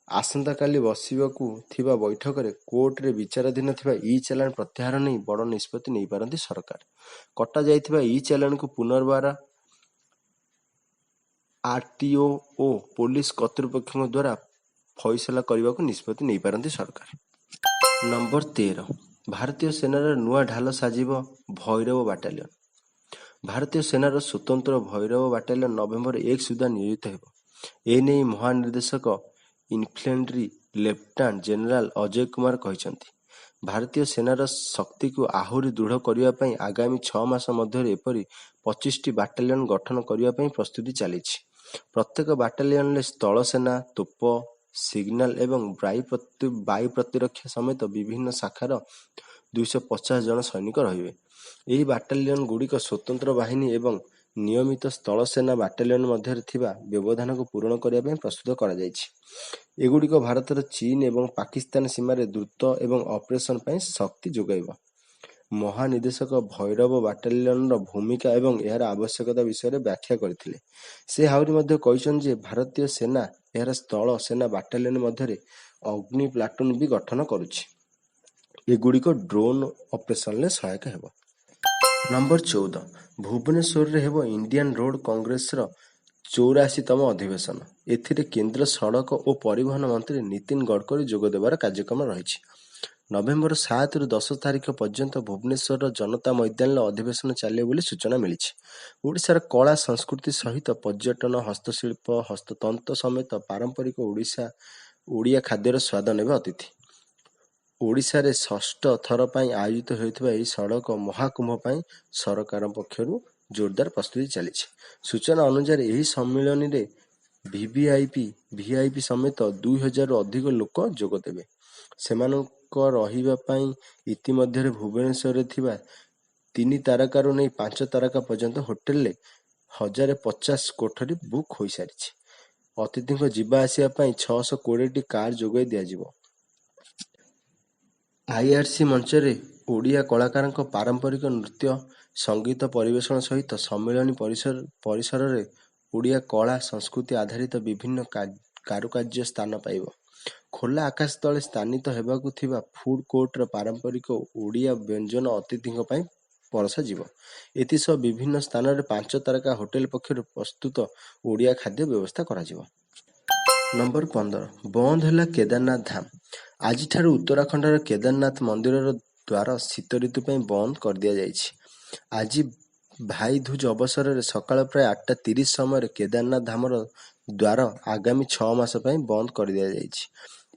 ଆସନ୍ତାକାଲି ବସିବାକୁ ଥିବା ବୈଠକରେ କୋର୍ଟରେ ବିଚାରାଧୀନ ଥିବା ଇ ଚାଲାଣ ପ୍ରତ୍ୟାହାର ନେଇ ବଡ଼ ନିଷ୍ପତ୍ତି ନେଇପାରନ୍ତି ସରକାର। କଟାଯାଇଥିବା ଇ ଚାଲାଣକୁ ପୁନର୍ବାର ଆରଟିଓ ଓ ପୋଲିସ କର୍ତ୍ତୃପକ୍ଷଙ୍କ ଦ୍ୱାରା ଫଇସଲା କରିବାକୁ ନିଷ୍ପତ୍ତି ନେଇପାରନ୍ତି ସରକାର। ନମ୍ବର 13 ଭାରତୀୟ ସେନାର ନୂଆ ଢାଲ ସାଜିବ ଭୈରବ ବାଟାଲିୟନ। ଭାରତୀୟ ସେନାର ସ୍ୱତନ୍ତ୍ର ଭୈରବ ବାଟାଲିୟନ ନଭେମ୍ବର 1 ସୁଦ୍ଧା ନିୟୋଜିତ ହେବ। ଏନେଇ ମହାନିର୍ଦ୍ଦେଶକ infantry lieutenant general Ajay Kumar କହିଛନ୍ତି। ଭାରତୀୟ ସେନାର ଶକ୍ତିକୁ ଆହୁରି ଦୃଢ଼ କରିବା ପାଇଁ ଆଗାମୀ 6 ମାସ ମଧ୍ୟରେ ଏପରି 25ଟି ବାଟାଲିୟନ ଗଠନ କରିବା ପାଇଁ ପ୍ରସ୍ତୁତି ଚାଲିଛି। ପ୍ରତ୍ୟେକ ବାଟାଲିୟନରେ ସ୍ଥଳସେନା, ତୋପ, ସିଗ୍ନାଲ ଏବଂ ବାୟୁ ପ୍ରତିରକ୍ଷା ସମେତ ବିଭିନ୍ନ ଶାଖାର 250 ଜଣ ସୈନିକ ରହିବେ। ଏହି ବାଟାଲିୟନ ଗୁଡ଼ିକ ସ୍ୱତନ୍ତ୍ର ବାହିନୀ ଏବଂ ନିୟମିତ ସ୍ଥଳସେନା ବାଟାଲିୟନ ମଧ୍ୟରେ ଥିବା ବ୍ୟବଧାନକୁ ପୂରଣ କରିବା ପାଇଁ ପ୍ରସ୍ତୁତ କରାଯାଇଛି। ଏଗୁଡ଼ିକ ଭାରତର ଚୀନ ଏବଂ ପାକିସ୍ତାନ ସୀମାରେ ଦ୍ରୁତ ଏବଂ ଅପରେସନ ପାଇଁ ଶକ୍ତି ଯୋଗାଇବ। ମହାନିର୍ଦ୍ଦେଶକ ଭୈରବ ବାଟାଲିୟନର ଭୂମିକା ଏବଂ ଏହାର ଆବଶ୍ୟକତା ବିଷୟରେ ବ୍ୟାଖ୍ୟା କରିଥିଲେ। ସେ ଆହୁରି ମଧ୍ୟ କହିଛନ୍ତି ଯେ ଭାରତୀୟ ସେନା ଏହାର ସ୍ଥଳ ସେନା ବାଟାଲିୟନ ମଧ୍ୟରେ ଅଗ୍ନି ପ୍ଲାଟୁନ ବି ଗଠନ କରୁଛି। ଏଗୁଡ଼ିକ ଡ୍ରୋନ୍ ଅପରେସନରେ ସହାୟକ ହେବ। ନମ୍ବର 14 ଭୁବନେଶ୍ୱରରେ ହେବ ଇଣ୍ଡିଆନ୍ ରୋଡ୍ କଂଗ୍ରେସର 84ତମ ଅଧିବେଶନ। ଏଥିରେ କେନ୍ଦ୍ର ସଡ଼କ ଓ ପରିବହନ ମନ୍ତ୍ରୀ ନୀତିନ ଗଡ଼କରୀ ଯୋଗ ଦେବାର କାର୍ଯ୍ୟକ୍ରମ ରହିଛି। ନଭେମ୍ବର 7ରୁ 10 ତାରିଖ ପର୍ଯ୍ୟନ୍ତ ଭୁବନେଶ୍ୱରର ଜନତା ମଇଦାନରେ ଅଧିବେଶନ ଚାଲିବ ବୋଲି ସୂଚନା ମିଳିଛି। ଓଡ଼ିଶାର କଳା ସଂସ୍କୃତି ସହିତ ପର୍ଯ୍ୟଟନ, ହସ୍ତଶିଳ୍ପ, ହସ୍ତତନ୍ତ ସମେତ ପାରମ୍ପରିକ ଓଡ଼ିଆ ଖାଦ୍ୟର ସ୍ୱାଦ ନେବେ ଅତିଥି। ଓଡ଼ିଶାରେ ଷଷ୍ଠ ଥର ପାଇଁ ଆୟୋଜିତ ହେଉଥିବା ଏହି ସଡ଼କ ମହାକୁମ୍ଭ ପାଇଁ ସରକାରଙ୍କ ପକ୍ଷରୁ ଜୋରଦାର ପ୍ରସ୍ତୁତି ଚାଲିଛି। ସୂଚନା ଅନୁସାରେ ଏହି ସମ୍ମିଳନୀରେ ଭିଆଇପି ସମେତ 2000ରୁ ଅଧିକ ଲୋକ ଯୋଗ ଦେବେ। ସେମାନଙ୍କ ରହିବା ପାଇଁ ଇତିମଧ୍ୟରେ ଭୁବନେଶ୍ୱରରେ ଥିବା 3 ତାରକାରୁ ନେଇ 5 ତାରକା ପର୍ଯ୍ୟନ୍ତ ହୋଟେଲରେ 1050 କୋଠରୀ ବୁକ୍ ହୋଇସାରିଛି। ଅତିଥିଙ୍କ ଯିବା ଆସିବା ପାଇଁ 620ଟି କାର୍ ଯୋଗାଇ ଦିଆଯିବ। ଆଇଆର୍ସି ମଞ୍ଚରେ ଓଡ଼ିଆ କଳାକାରଙ୍କ ପାରମ୍ପରିକ ନୃତ୍ୟ, ସଙ୍ଗୀତ ପରିବେଷଣ ସହିତ ସମ୍ମିଳନୀ ପରିସରରେ ଓଡ଼ିଆ କଳା ସଂସ୍କୃତି ଆଧାରିତ ବିଭିନ୍ନ କାରୁକାର୍ଯ୍ୟ ସ୍ଥାନ ପାଇବ। ଖୋଲା ଆକାଶ ତଳେ ସ୍ଥାନିତ ହେବାକୁ ଥିବା ଫୁଡ୍ କୋର୍ଟର ପାରମ୍ପରିକ ଓଡ଼ିଆ ବ୍ୟଞ୍ଜନ ଅତିଥିଙ୍କ ପାଇଁ ପରଷାଯିବ। ଏଥିସହ ବିଭିନ୍ନ ସ୍ଥାନରେ 5 ତାରକା ହୋଟେଲ ପକ୍ଷରୁ ପ୍ରସ୍ତୁତ ଓଡ଼ିଆ ଖାଦ୍ୟ ବ୍ୟବସ୍ଥା କରାଯିବ। ନମ୍ବର 15 ବନ୍ଦ ହେଲା କେଦାରନାଥ ଧାମ। ଆଜିଠାରୁ ଉତ୍ତରାଖଣ୍ଡର କେଦାରନାଥ ମନ୍ଦିରର ଦ୍ୱାର ଶୀତ ଋତୁ ପାଇଁ ବନ୍ଦ କରିଦିଆଯାଇଛି। ଆଜି ଭାଇ ଦୂଜ ଅବସରରେ ସକାଳ ପ୍ରାୟ 8:30 ସମୟରେ କେଦାରନାଥ ଧାମର ଦ୍ୱାର ଆଗାମୀ 6 ମାସ ପାଇଁ ବନ୍ଦ କରିଦିଆଯାଇଛି।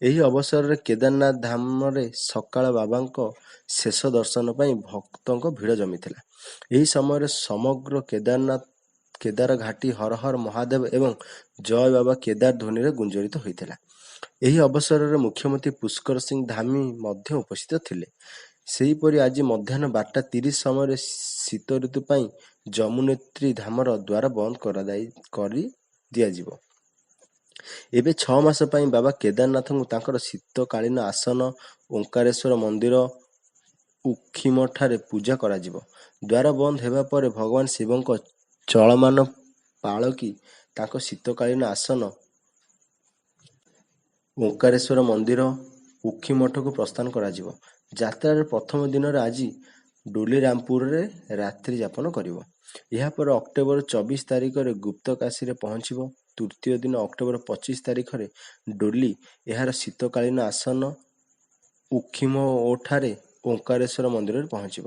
ଏହି ଅବସରରେ କେଦାରନାଥ ଧାମରେ ସକାଳ ବାବାଙ୍କ ଶେଷ ଦର୍ଶନ ପାଇଁ ଭକ୍ତଙ୍କ ଭିଡ଼ ଜମିଥିଲା। ଏହି ସମୟରେ ସମଗ୍ର କେଦାର ଘାଟି ହର ହର ମହାଦେବ ଏବଂ ଜୟ ବାବା କେଦାର ଧ୍ୱନିରେ ଗୁଞ୍ଜରିତ ହୋଇଥିଲା। ଏହି ଅବସରରେ ମୁଖ୍ୟମନ୍ତ୍ରୀ ପୁଷ୍କର ସିଂ ଧାମୀ ମଧ୍ୟ ଉପସ୍ଥିତ ଥିଲେ। ସେହିପରି ଆଜି ମଧ୍ୟାହ୍ନ 12:30 ସମୟରେ ଶୀତ ଋତୁ ପାଇଁ ଯମୁନେତ୍ରୀ ଧାମର ଦ୍ୱାର ବନ୍ଦ କରିଦିଆଯିବ। ଏବେ 6 ମାସ ପାଇଁ ବାବା କେଦାରନାଥଙ୍କୁ ତାଙ୍କର ଶୀତକାଳୀନ ଆସନ ଓଙ୍କାରେଶ୍ୱର ମନ୍ଦିର ଉଖିମଠାରେ ପୂଜା କରାଯିବ। ଦ୍ୱାର ବନ୍ଦ ହେବା ପରେ ଭଗବାନ ଶିବଙ୍କ ଚଳମାନ ପାଳକି ତାଙ୍କ ଶୀତକାଳୀନ ଆସନ ଓଙ୍କାରେଶ୍ୱର ମନ୍ଦିର ଉଖିମଠକୁ ପ୍ରସ୍ଥାନ କରାଯିବ। ଯାତ୍ରାର ପ୍ରଥମ ଦିନରେ ଆଜି ଡୋଲିରାମପୁରରେ ରାତ୍ରି ଯାପନ କରିବ। ଏହାପରେ ଅକ୍ଟୋବର 24 ତାରିଖରେ ଗୁପ୍ତକାଶୀରେ ପହଞ୍ଚିବ। ତୃତୀୟ ଦିନ ଅକ୍ଟୋବର 25 ତାରିଖରେ ଡୋଲି ଏହାର ଶୀତକାଳୀନ ଆସନ ଉଖିମଠାରେ ଓଙ୍କାରେଶ୍ୱର ମନ୍ଦିରରେ ପହଞ୍ଚିବ।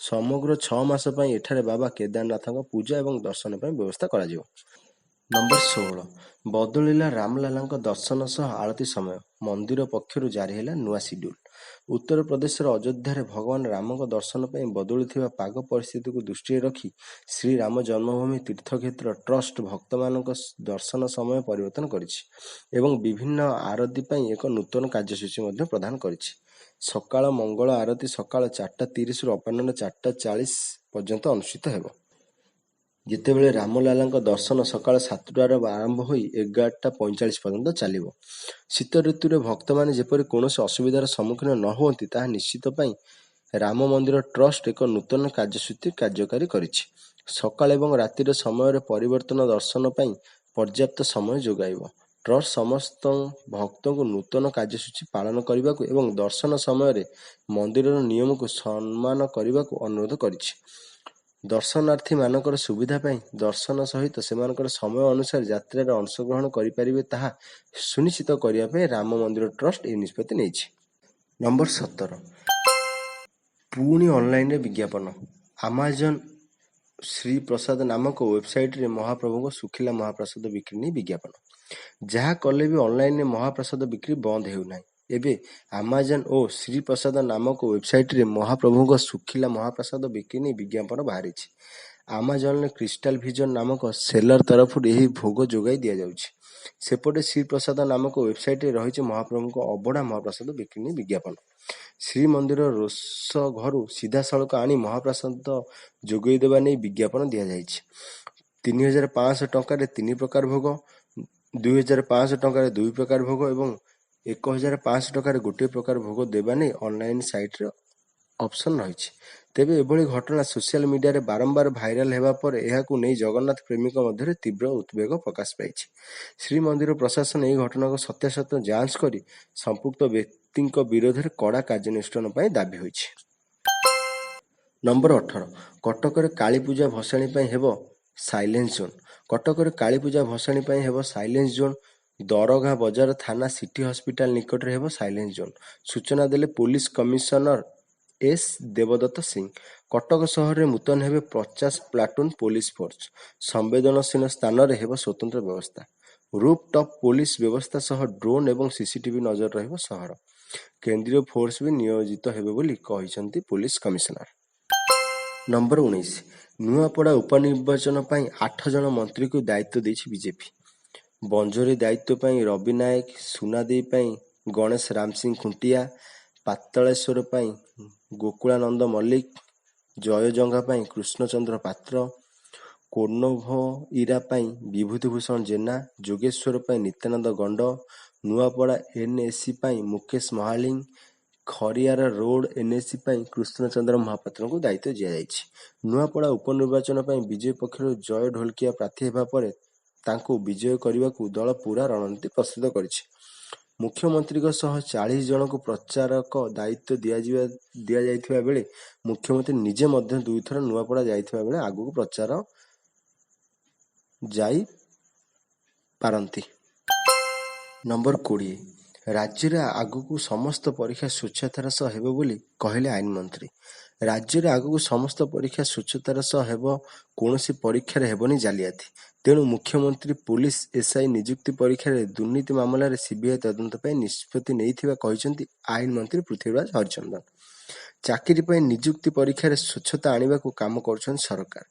ସମଗ୍ର 6 ମାସ ପାଇଁ ଏଠାରେ ବାବା କେଦାରନାଥଙ୍କ ପୂଜା ଏବଂ ଦର୍ଶନ ପାଇଁ ବ୍ୟବସ୍ଥା କରାଯିବ। ନମ୍ବର 16 ବଦଳିଲା ରାମଲାଲାଙ୍କ ଦର୍ଶନ ସହ ଆଳତି ସମୟ। ମନ୍ଦିର ପକ୍ଷରୁ ଜାରି ହେଲା ନୂଆ ସିଡ୍ୟୁଲ। ଉତ୍ତରପ୍ରଦେଶର ଅଯୋଧ୍ୟାରେ ଭଗବାନ ରାମଙ୍କ ଦର୍ଶନ ପାଇଁ ବଦଳୁଥିବା ପାଗ ପରିସ୍ଥିତିକୁ ଦୃଷ୍ଟିରେ ରଖି ଶ୍ରୀରାମ ଜନ୍ମଭୂମି ତୀର୍ଥକ୍ଷେତ୍ର ଟ୍ରଷ୍ଟ ଭକ୍ତମାନଙ୍କ ଦର୍ଶନ ସମୟ ପରିବର୍ତ୍ତନ କରିଛି ଏବଂ ବିଭିନ୍ନ ଆରତି ପାଇଁ ଏକ ନୂତନ କାର୍ଯ୍ୟସୂଚୀ ମଧ୍ୟ ପ୍ରଦାନ କରିଛି। ସକାଳ ମଙ୍ଗଳ ଆରତୀ ସକାଳ 4:30ରୁ ଅପରାହ୍ନ 4:40 ପର୍ଯ୍ୟନ୍ତ ଅନୁଷ୍ଠିତ ହେବ। ଯେତେବେଳେ ରାମଲାଲାଙ୍କ ଦର୍ଶନ ସକାଳ 7ଟାରୁ ଆରମ୍ଭ ହୋଇ 11:45 ପର୍ଯ୍ୟନ୍ତ ଚାଲିବ। ଶୀତ ଋତୁରେ ଭକ୍ତମାନେ ଯେପରି କୌଣସି ଅସୁବିଧାର ସମ୍ମୁଖୀନ ନ ହୁଅନ୍ତି ତାହା ନିଶ୍ଚିତ ପାଇଁ ରାମ ମନ୍ଦିର ଟ୍ରଷ୍ଟ ଏକ ନୂତନ କାର୍ଯ୍ୟସୂଚୀ କାର୍ଯ୍ୟକାରୀ କରିଛି। ସକାଳ ଏବଂ ରାତିର ସମୟରେ ପରିବର୍ତ୍ତନ ଦର୍ଶନ ପାଇଁ ପର୍ଯ୍ୟାପ୍ତ ସମୟ ଯୋଗାଇବ। ଟ୍ରଷ୍ଟ ସମସ୍ତ ଭକ୍ତଙ୍କୁ ନୂତନ କାର୍ଯ୍ୟସୂଚୀ ପାଳନ କରିବାକୁ ଏବଂ ଦର୍ଶନ ସମୟରେ ମନ୍ଦିରର ନିୟମକୁ ସମ୍ମାନ କରିବାକୁ ଅନୁରୋଧ କରିଛି। ଦର୍ଶନାର୍ଥୀମାନଙ୍କର ସୁବିଧା ପାଇଁ ଦର୍ଶନ ସହିତ ସେମାନଙ୍କର ସମୟ ଅନୁସାରେ ଯାତ୍ରାରେ ଅଂଶଗ୍ରହଣ କରିପାରିବେ ତାହା ସୁନିଶ୍ଚିତ କରିବା ପାଇଁ ରାମ ମନ୍ଦିର ଟ୍ରଷ୍ଟ ଏହି ନିଷ୍ପତ୍ତି ନେଇଛି। ନମ୍ବର 17 ପୁଣି ଅନଲାଇନରେ ବିଜ୍ଞାପନ। ଆମାଜନ ଶ୍ରୀ ପ୍ରସାଦ ନାମକ ୱେବସାଇଟରେ ମହାପ୍ରଭୁଙ୍କ ଶୁଖିଲା ମହାପ୍ରସାଦ ବିକ୍ରି ନେଇ ବିଜ୍ଞାପନ। ଯାହା କଲେ ବି ଅନଲାଇନରେ ମହାପ୍ରସାଦ ବିକ୍ରି ବନ୍ଦ ହେଉନାହିଁ। ଏବେ ଆମାଜନ ଓ ଶ୍ରୀ ପ୍ରସାଦ ନାମକ ୱେବସାଇଟରେ ମହାପ୍ରଭୁଙ୍କ ଶୁଖିଲା ମହାପ୍ରସାଦ ବିକ୍ରି ନେଇ ବିଜ୍ଞାପନ ବାହାରିଛି। ଆମାଜନରେ କ୍ରିଷ୍ଟାଲ ଭିଜନ ନାମକ ସେଲର ତରଫରୁ ଏହି ଭୋଗ ଯୋଗାଇ ଦିଆଯାଉଛି। ସେପଟେ ଶ୍ରୀ ପ୍ରସାଦ ନାମକ ୱେବସାଇଟରେ ରହିଛି ମହାପ୍ରଭୁଙ୍କ ଅବଢ଼ା ମହାପ୍ରସାଦ ବିକ୍ରି ନେଇ ବିଜ୍ଞାପନ। ଶ୍ରୀମନ୍ଦିର ରୋଷ ଘରୁ ସିଧାସଳଖ ଆଣି ମହାପ୍ରସାଦ ଯୋଗାଇ ଦେବା ନେଇ ବିଜ୍ଞାପନ ଦିଆଯାଇଛି। 3,500 ଟଙ୍କାରେ 3 ପ୍ରକାର ଭୋଗ, 2,500 ଟଙ୍କାରେ 2 ପ୍ରକାର ଭୋଗ ଏବଂ 1,500 ଟଙ୍କାରେ ଗୋଟିଏ ପ୍ରକାର ଭୋଗ ଦେବା ନେଇ ଅନଲାଇନ୍ ସାଇଟ୍ରେ ଅପସନ୍ ରହିଛି। ତେବେ ଏଭଳି ଘଟଣା ସୋସିଆଲ ମିଡିଆରେ ବାରମ୍ବାର ଭାଇରାଲ ହେବା ପରେ ଏହାକୁ ନେଇ ଜଗନ୍ନାଥ ପ୍ରେମୀଙ୍କ ମଧ୍ୟରେ ତୀବ୍ର ଉଦ୍ବେଗ ପ୍ରକାଶ ପାଇଛି। ଶ୍ରୀମନ୍ଦିର ପ୍ରଶାସନ ଏହି ଘଟଣାକୁ ସତ୍ୟାସତ୍ୟ ଯାଞ୍ଚ କରି ସମ୍ପୃକ୍ତ ବ୍ୟକ୍ତିଙ୍କ ବିରୋଧରେ କଡ଼ା କାର୍ଯ୍ୟାନୁଷ୍ଠାନ ପାଇଁ ଦାବି ହୋଇଛି। ନମ୍ବର 18 କଟକରେ କାଳୀପୂଜା ଭସାଣୀ ପାଇଁ ହେବ ସାଇଲେନ୍ସ ଜୋନ୍। କଟକରେ କାଳୀପୂଜା ଭସାଣୀ ପାଇଁ ହେବ ସାଇଲେନ୍ସ ଜୋନ୍। ଦରଗାଁ ବଜାର ଥାନା ସିଟି ହସ୍ପିଟାଲ ନିକଟରେ ହେବ ସାଇଲେନ୍ସ ଜୋନ୍। ସୂଚନା ଦେଲେ ପୋଲିସ କମିଶନର ଏସ୍ ଦେବଦତ୍ତ ସିଂ। କଟକ ସହରରେ ମୁତୟନ ହେବେ 50 ପ୍ଲାଟୁନ ପୋଲିସ ଫୋର୍ସ। ସମ୍ବେଦନଶୀଳ ସ୍ଥାନରେ ହେବ ସ୍ୱତନ୍ତ୍ର ବ୍ୟବସ୍ଥା। ରୁଫ୍ ଟପ୍ ପୋଲିସ ବ୍ୟବସ୍ଥା ସହ ଡ୍ରୋନ୍ ଏବଂ ସିସିଟିଭି ନଜର ରହିବ ସହର। କେନ୍ଦ୍ରୀୟ ଫୋର୍ସ ବି ନିୟୋଜିତ ହେବେ ବୋଲି କହିଛନ୍ତି ପୋଲିସ କମିଶନର। ନମ୍ବର 19 ନୂଆପଡ଼ା ଉପନିର୍ବାଚନ ପାଇଁ 8 ଜଣ ମନ୍ତ୍ରୀଙ୍କୁ ଦାୟିତ୍ୱ ଦେଇଛି ବିଜେପି। ବଞ୍ଜରୀ ଦାୟିତ୍ୱ ପାଇଁ ରବି ନାୟକ, ସୁନାଦେଇ ପାଇଁ ଗଣେଶ ରାମ ସିଂ ଖୁଣ୍ଟିଆ, ପାତାଳେଶ୍ୱର ପାଇଁ ଗୋକୁଳାନନ୍ଦ ମଲ୍ଲିକ, ଜୟଜଙ୍ଗା ପାଇଁ କୃଷ୍ଣଚନ୍ଦ୍ର ପାତ୍ର, କୋନଭଇରା ପାଇଁ ବିଭୂତିଭୂଷଣ ଜେନା, ଯୋଗେଶ୍ୱର ପାଇଁ ନିତ୍ୟାନନ୍ଦ ଗଣ୍ଡ, ନୂଆପଡ଼ା ଏନ୍ଏସି ପାଇଁ ମୁକେଶ ମହାଲିଂ, ଖରିଆର ରୋଡ ଏନ୍ଏସି ପାଇଁ କୃଷ୍ଣଚନ୍ଦ୍ର ମହାପାତ୍ରଙ୍କୁ ଦାୟିତ୍ୱ ଦିଆଯାଇଛି। ନୂଆପଡ଼ା ଉପନିର୍ବାଚନ ପାଇଁ ବିଜେପି ପକ୍ଷରୁ ଜୟ ଢୋଲକିଆ ପ୍ରାର୍ଥୀ ହେବା ପରେ ତାଙ୍କୁ ବିଜୟ କରିବାକୁ ଦଳ ପୂରା ରଣନୀତି ପ୍ରସ୍ତୁତ କରିଛି। ମୁଖ୍ୟମନ୍ତ୍ରୀଙ୍କ ସହ 40 ଜଣଙ୍କୁ ପ୍ରଚାରକ ଦାୟିତ୍ୱ ଦିଆଯାଇଥିବା ବେଳେ ମୁଖ୍ୟମନ୍ତ୍ରୀ ନିଜେ ମଧ୍ୟ 2 ଥର ନୂଆପଡ଼ା ଯାଇଥିବା ବେଳେ ଆଗକୁ ପ୍ରଚାର ଯାଇ ପାରନ୍ତି। ନମ୍ବର 20 ରାଜ୍ୟରେ ଆଗକୁ ସମସ୍ତ ପରୀକ୍ଷା ସ୍ୱଚ୍ଛତାର ସହ ହେବ ବୋଲି କହିଲେ ଆଇନ ମନ୍ତ୍ରୀ। ରାଜ୍ୟରେ ଆଗକୁ ସମସ୍ତ ପରୀକ୍ଷା ସ୍ୱଚ୍ଛତାର ସହ ହେବ, କୌଣସି ପରୀକ୍ଷାରେ ହେବନି ଜାଲିଆତି। ତେଣୁ ମୁଖ୍ୟମନ୍ତ୍ରୀ ପୋଲିସ ଏସ୍ଆଇ ନିଯୁକ୍ତି ପରୀକ୍ଷାରେ ଦୁର୍ନୀତି ମାମଲାରେ ସିବିଆଇ ତଦନ୍ତ ପାଇଁ ନିଷ୍ପତ୍ତି ନେଇଥିବା କହିଛନ୍ତି ଆଇନ ମନ୍ତ୍ରୀ ପୃଥ୍ୱୀରାଜ ହରିଚନ୍ଦନ। ଚାକିରି ପାଇଁ ନିଯୁକ୍ତି ପରୀକ୍ଷାରେ ସ୍ୱଚ୍ଛତା ଆଣିବାକୁ କାମ କରୁଛନ୍ତି ସରକାର।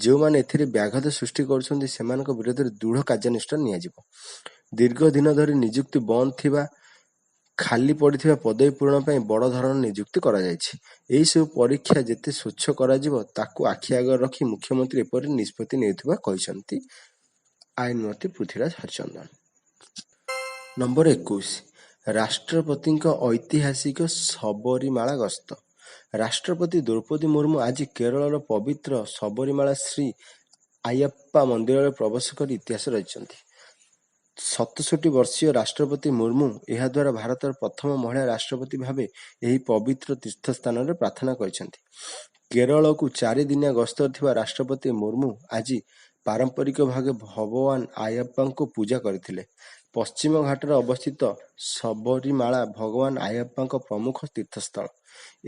ଯେଉଁମାନେ ଏଥିରେ ବ୍ୟାଘାତ ସୃଷ୍ଟି କରୁଛନ୍ତି ସେମାନଙ୍କ ବିରୋଧରେ ଦୃଢ଼ କାର୍ଯ୍ୟାନୁଷ୍ଠାନ ନିଆଯିବ। ଦୀର୍ଘ ଦିନ ଧରି ନିଯୁକ୍ତି ବନ୍ଦ ଥିବା ଖାଲି ପଡ଼ିଥିବା ପଦବୀ ପୂରଣ ପାଇଁ ବଡ଼ ଧରଣର ନିଯୁକ୍ତି କରାଯାଇଛି। ଏହିସବୁ ପରୀକ୍ଷା ଯେତେ ସ୍ୱଚ୍ଛ କରାଯିବ ତାକୁ ଆଖି ଆଗରେ ରଖି ମୁଖ୍ୟମନ୍ତ୍ରୀ ଏପରି ନିଷ୍ପତ୍ତି ନେଉଥିବା କହିଛନ୍ତି ଆଇନମନ୍ତ୍ରୀ ପୃଥ୍ୱୀରାଜ ହରିଚନ୍ଦନ। ନମ୍ବର 21 ରାଷ୍ଟ୍ରପତିଙ୍କ ଐତିହାସିକ ଶବରୀମାଳା ଗସ୍ତ। ରାଷ୍ଟ୍ରପତି ଦ୍ରୌପଦୀ ମୁର୍ମୁ ଆଜି କେରଳର ପବିତ୍ର ଶବରୀମାଳା ଶ୍ରୀ ଆୟପ୍ପା ମନ୍ଦିରରେ ପ୍ରବେଶ କରି ଇତିହାସ ରଚିଛନ୍ତି। 67 ବର୍ଷୀୟ ରାଷ୍ଟ୍ରପତି ମୁର୍ମୁ ଏହାଦ୍ୱାରା ଭାରତର ପ୍ରଥମ ମହିଳା ରାଷ୍ଟ୍ରପତି ଭାବେ ଏହି ପବିତ୍ର ତୀର୍ଥସ୍ଥାନରେ ପ୍ରାର୍ଥନା କରିଛନ୍ତି। କେରଳକୁ 4 ଦିନିଆ ଗସ୍ତରେ ଥିବା ରାଷ୍ଟ୍ରପତି ମୁର୍ମୁ ଆଜି ପାରମ୍ପରିକ ଭାବେ ଭଗବାନ ଆୟପ୍ପାଙ୍କୁ ପୂଜା କରିଥିଲେ। ପଶ୍ଚିମ ଘାଟରେ ଅବସ୍ଥିତ ଶବରୀମାଳା ଭଗବାନ ଆୟପ୍ପାଙ୍କ ପ୍ରମୁଖ ତୀର୍ଥସ୍ଥଳ।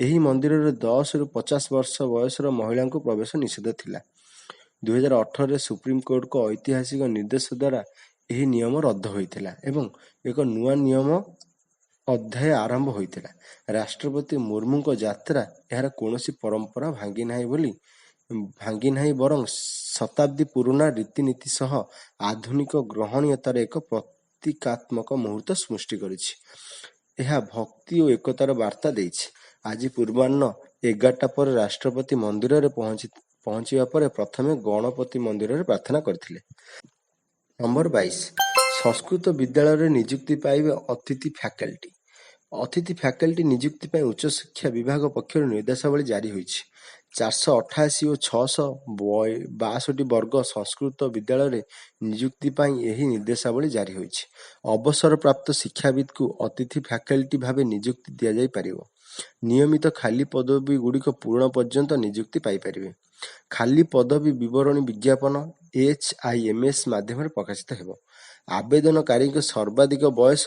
ଏହି ମନ୍ଦିରରେ 10ରୁ 50 ବର୍ଷ ବୟସର ମହିଳାଙ୍କୁ ପ୍ରବେଶ ନିଷେଧ ଥିଲା। 2018ରେ ସୁପ୍ରିମକୋର୍ଟଙ୍କ ଐତିହାସିକ ନିର୍ଦ୍ଦେଶ ଦ୍ୱାରା ଏହି ନିୟମ ରଦ୍ଦ ହୋଇଥିଲା ଏବଂ ଏକ ନୂଆ ନିୟମ ଅଧ୍ୟାୟ ଆରମ୍ଭ ହୋଇଥିଲା। ରାଷ୍ଟ୍ରପତି ମୁର୍ମୁଙ୍କ ଯାତ୍ରା ଏହାର କୌଣସି ପରମ୍ପରା ଭାଙ୍ଗି ନାହିଁ ବରଂ ଶତାବ୍ଦୀ ପୁରୁଣା ରୀତିନୀତି ସହ ଆଧୁନିକ ଗ୍ରହଣୀୟତାର ଏକ ପ୍ରତୀକାତ୍ମକ ମୁହୂର୍ତ୍ତ ସୃଷ୍ଟି କରିଛି। ଏହା ଭକ୍ତି ଓ ଏକତାର ବାର୍ତ୍ତା ଦେଇଛି। ଆଜି ପୂର୍ବାହ୍ନ 11ଟା ପରେ ରାଷ୍ଟ୍ରପତି ମନ୍ଦିରରେ ପହଞ୍ଚିବା ପରେ ପ୍ରଥମେ ଗଣପତି ମନ୍ଦିରରେ ପ୍ରାର୍ଥନା କରିଥିଲେ। ନମ୍ବର 22 ସଂସ୍କୃତ ବିଦ୍ୟାଳୟରେ ନିଯୁକ୍ତି ପାଇବେ ଅତିଥି ଫ୍ୟାକଲ୍ଟି। ଅତିଥି ଫ୍ୟାକଲ୍ଟି ନିଯୁକ୍ତି ପାଇଁ ଉଚ୍ଚଶିକ୍ଷା ବିଭାଗ ପକ୍ଷରୁ ନିର୍ଦ୍ଦେଶାବଳୀ ଜାରି ହୋଇଛି। 488 ଓ 662 ବର୍ଗ ସଂସ୍କୃତ ବିଦ୍ୟାଳୟରେ ନିଯୁକ୍ତି ପାଇଁ ଏହି ନିର୍ଦ୍ଦେଶାବଳୀ ଜାରି ହୋଇଛି। ଅବସରପ୍ରାପ୍ତ ଶିକ୍ଷାବିତ୍ଙ୍କୁ ଅତିଥି ଫ୍ୟାକଲ୍ଟି ଭାବେ ନିଯୁକ୍ତି ଦିଆଯାଇପାରିବ। ନିୟମିତ ଖାଲି ପଦବୀଗୁଡ଼ିକ ପୂରଣ ପର୍ଯ୍ୟନ୍ତ ନିଯୁକ୍ତି ପାଇପାରିବେ। ଖାଲି ପଦବୀ ବିବରଣୀ ବିଜ୍ଞାପନ HIMS ମାଧ୍ୟମରେ ପ୍ରକାଶିତ ହେବ। ଆବେଦନକାରୀଙ୍କ ସର୍ବାଧିକ ବୟସ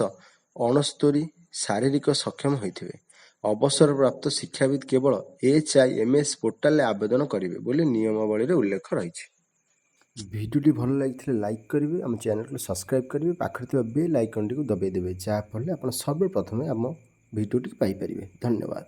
69, ଶାରୀରିକ ସକ୍ଷମ ହୋଇଥିବେ। ଅବସରପ୍ରାପ୍ତ ଶିକ୍ଷାବିତ୍ କେବଳ HIMS ପୋର୍ଟାଲରେ ଆବେଦନ କରିବେ ବୋଲି ନିୟମାବଳୀରେ ଉଲ୍ଲେଖ ରହିଛି। ଭିଡ଼ିଓଟି ଭଲ ଲାଗିଥିଲେ ଲାଇକ୍ କରିବେ, ଆମ ଚ୍ୟାନେଲକୁ ସବସ୍କ୍ରାଇବ୍ କରିବେ, ପାଖରେ ଥିବା ବେଲ୍ ଆଇକନ୍ଟିକୁ ଦବାଇ ଦେବେ, ଯାହାଫଳରେ ଆପଣ ସର୍ବପ୍ରଥମେ ଆମ ଭିଡ଼ିଓଟି ପାଇପାରିବେ। ଧନ୍ୟବାଦ।